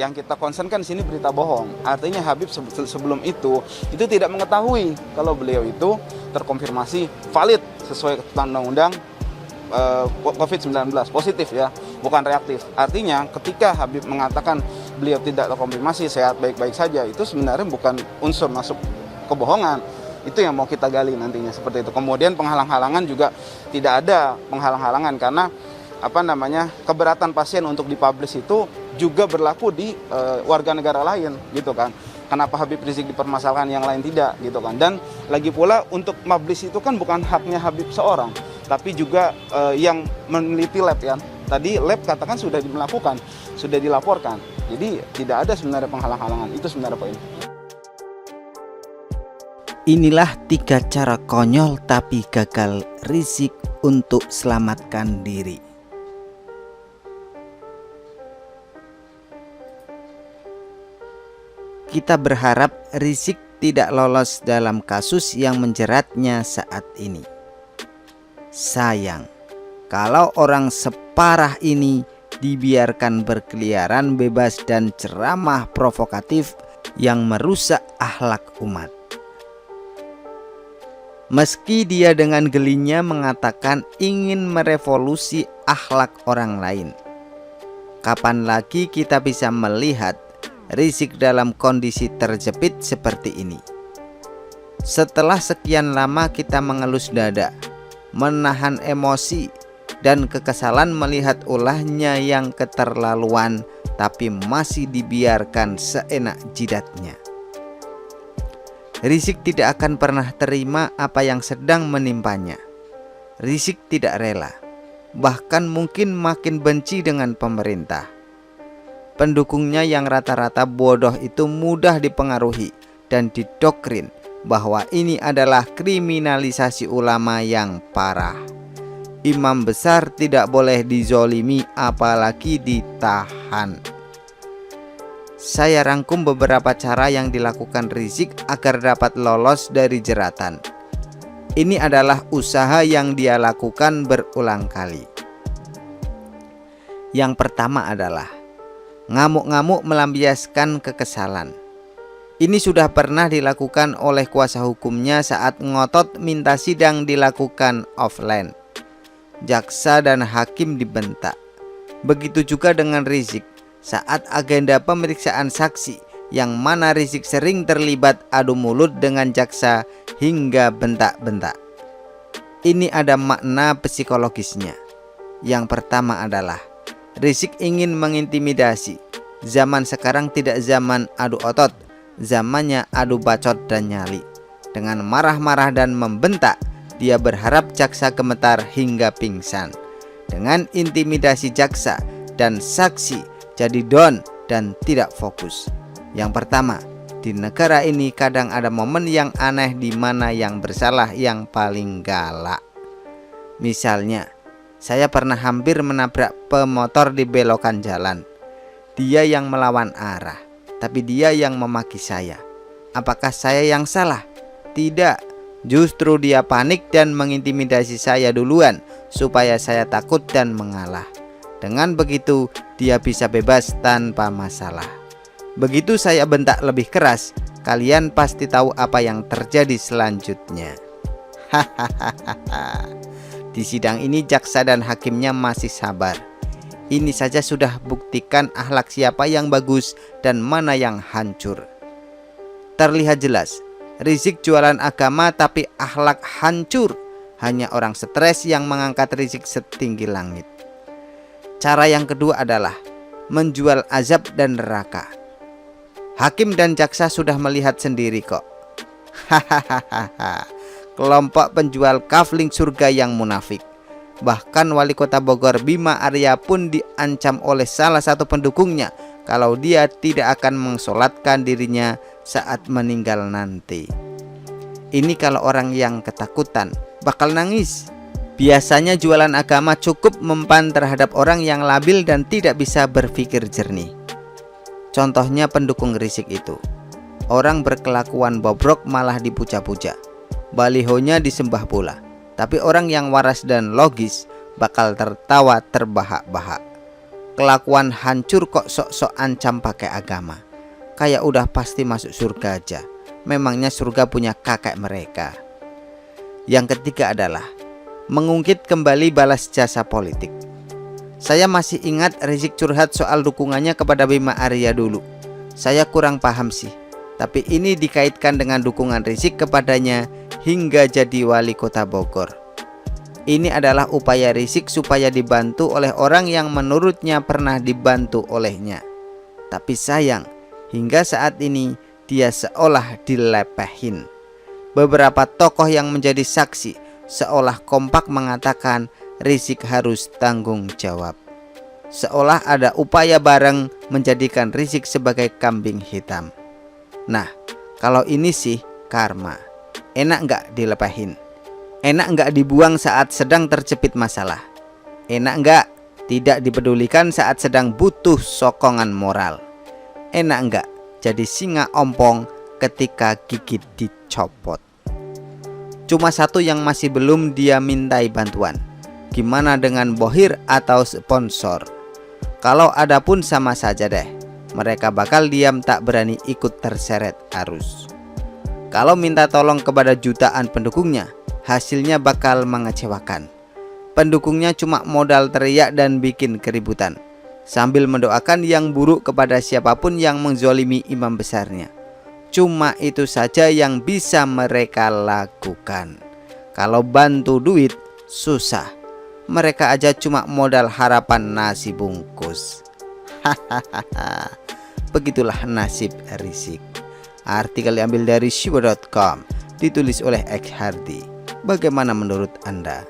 yang kita concernkan di sini berita bohong. Artinya Habib sebelum itu tidak mengetahui kalau beliau itu terkonfirmasi valid sesuai ketentuan undang-undang COVID-19, positif ya, bukan reaktif. Artinya ketika Habib mengatakan beliau tidak terkonfirmasi, sehat baik-baik saja, itu sebenarnya bukan unsur masuk kebohongan. Itu yang mau kita gali nantinya seperti itu. Kemudian penghalang-halangan juga tidak ada penghalang-halangan karena keberatan pasien untuk dipublish itu juga berlaku di warga negara lain gitu kan. Kenapa Habib Rizik dipermasalahkan yang lain tidak gitu kan. Dan lagi pula untuk publish itu kan bukan haknya Habib seorang, tapi juga yang meneliti lab ya. Tadi lab katakan sudah melakukan, sudah dilaporkan. Jadi tidak ada sebenarnya penghalang-halangan. Itu sebenarnya poin. Inilah 3 cara konyol tapi gagal Rizik untuk selamatkan diri. Kita berharap Rizik tidak lolos dalam kasus yang menjeratnya saat ini. Sayang, kalau orang separah ini dibiarkan berkeliaran bebas dan ceramah provokatif yang merusak akhlak umat. Meski dia dengan gelinya mengatakan ingin merevolusi akhlak orang lain, kapan lagi kita bisa melihat Rizik dalam kondisi terjepit seperti ini? Setelah sekian lama kita mengelus dada, menahan emosi dan kekesalan melihat ulahnya yang keterlaluan, tapi masih dibiarkan seenak jidatnya. Rizik tidak akan pernah terima apa yang sedang menimpanya. Rizik tidak rela, bahkan mungkin makin benci dengan pemerintah. Pendukungnya yang rata-rata bodoh itu mudah dipengaruhi dan didoktrin bahwa ini adalah kriminalisasi ulama yang parah. Imam besar tidak boleh dizolimi apalagi ditahan. Saya rangkum beberapa cara yang dilakukan Rizik agar dapat lolos dari jeratan. Ini adalah usaha yang dia lakukan berulang kali. Yang pertama adalah ngamuk-ngamuk melampiaskan kekesalan. Ini sudah pernah dilakukan oleh kuasa hukumnya saat ngotot minta sidang dilakukan offline. Jaksa dan hakim dibentak. Begitu juga dengan Rizik saat agenda pemeriksaan saksi, yang mana Rizik sering terlibat adu mulut dengan jaksa hingga bentak-bentak. Ini ada makna psikologisnya. Yang pertama adalah Rizik ingin mengintimidasi. Zaman sekarang tidak zaman adu otot, zamannya adu bacot dan nyali. Dengan marah-marah dan membentak, dia berharap jaksa gemetar hingga pingsan. Dengan intimidasi jaksa dan saksi jadi down dan tidak fokus. Yang pertama, di negara ini kadang ada momen yang aneh di mana yang bersalah yang paling galak. Misalnya, saya pernah hampir menabrak pemotor di belokan jalan. Dia yang melawan arah, tapi dia yang memaki saya. Apakah saya yang salah? Tidak, justru dia panik dan mengintimidasi saya duluan supaya saya takut dan mengalah. Dengan begitu, dia bisa bebas tanpa masalah. Begitu saya bentak lebih keras, kalian pasti tahu apa yang terjadi selanjutnya. Hahaha. Di sidang ini jaksa dan hakimnya masih sabar. Ini saja sudah buktikan akhlak siapa yang bagus dan mana yang hancur. Terlihat jelas, Rizik jualan agama tapi akhlak hancur. Hanya orang stres yang mengangkat Rizik setinggi langit. Cara yang kedua adalah menjual azab dan neraka. Hakim dan jaksa sudah melihat sendiri kok. Hahaha. Kelompok penjual kafling surga yang munafik. Bahkan wali kota Bogor Bima Arya pun diancam oleh salah satu pendukungnya kalau dia tidak akan mensolatkan dirinya saat meninggal nanti. Ini kalau orang yang ketakutan bakal nangis. Biasanya jualan agama cukup mempan terhadap orang yang labil dan tidak bisa berpikir jernih. Contohnya pendukung Rizik itu. Orang berkelakuan bobrok malah dipuja-puja. Balihonya disembah pula. Tapi orang yang waras dan logis bakal tertawa terbahak-bahak. kelakuan hancur kok sok-sok ancam pakai agama. Kayak udah pasti masuk surga aja. Memangnya surga punya kakek mereka. Yang ketiga adalah mengungkit kembali balas jasa politik. Saya masih ingat Rizik curhat soal dukungannya kepada Bima Arya dulu. Saya kurang paham sih, tapi ini dikaitkan dengan dukungan Rizik kepadanya hingga jadi wali kota Bogor. Ini adalah upaya Rizik supaya dibantu oleh orang yang menurutnya pernah dibantu olehnya. Tapi sayang, hingga saat ini dia seolah dilepehin. Beberapa tokoh yang menjadi saksi seolah kompak mengatakan Rizik harus tanggung jawab. Seolah ada upaya bareng menjadikan Rizik sebagai kambing hitam. Nah, kalau ini sih karma. Enak nggak dilepehin? Enak nggak dibuang saat sedang terjepit masalah? Enak nggak tidak dipedulikan saat sedang butuh sokongan moral? Enak nggak jadi singa ompong ketika gigit dicopot? Cuma satu yang masih belum dia mintai bantuan. Gimana dengan bohir atau sponsor? Kalau ada pun sama saja deh. Mereka bakal diam tak berani ikut terseret arus. Kalau minta tolong kepada jutaan pendukungnya, hasilnya bakal mengecewakan. Pendukungnya cuma modal teriak dan bikin keributan, sambil mendoakan yang buruk kepada siapapun yang menzolimi imam besarnya. Cuma itu saja yang bisa mereka lakukan. Kalau bantu duit, susah. Mereka aja cuma modal harapan nasi bungkus. Hahaha. Begitulah nasib Rizik. Artikel diambil dari Shibo.com, ditulis oleh X Hardy. Bagaimana menurut Anda?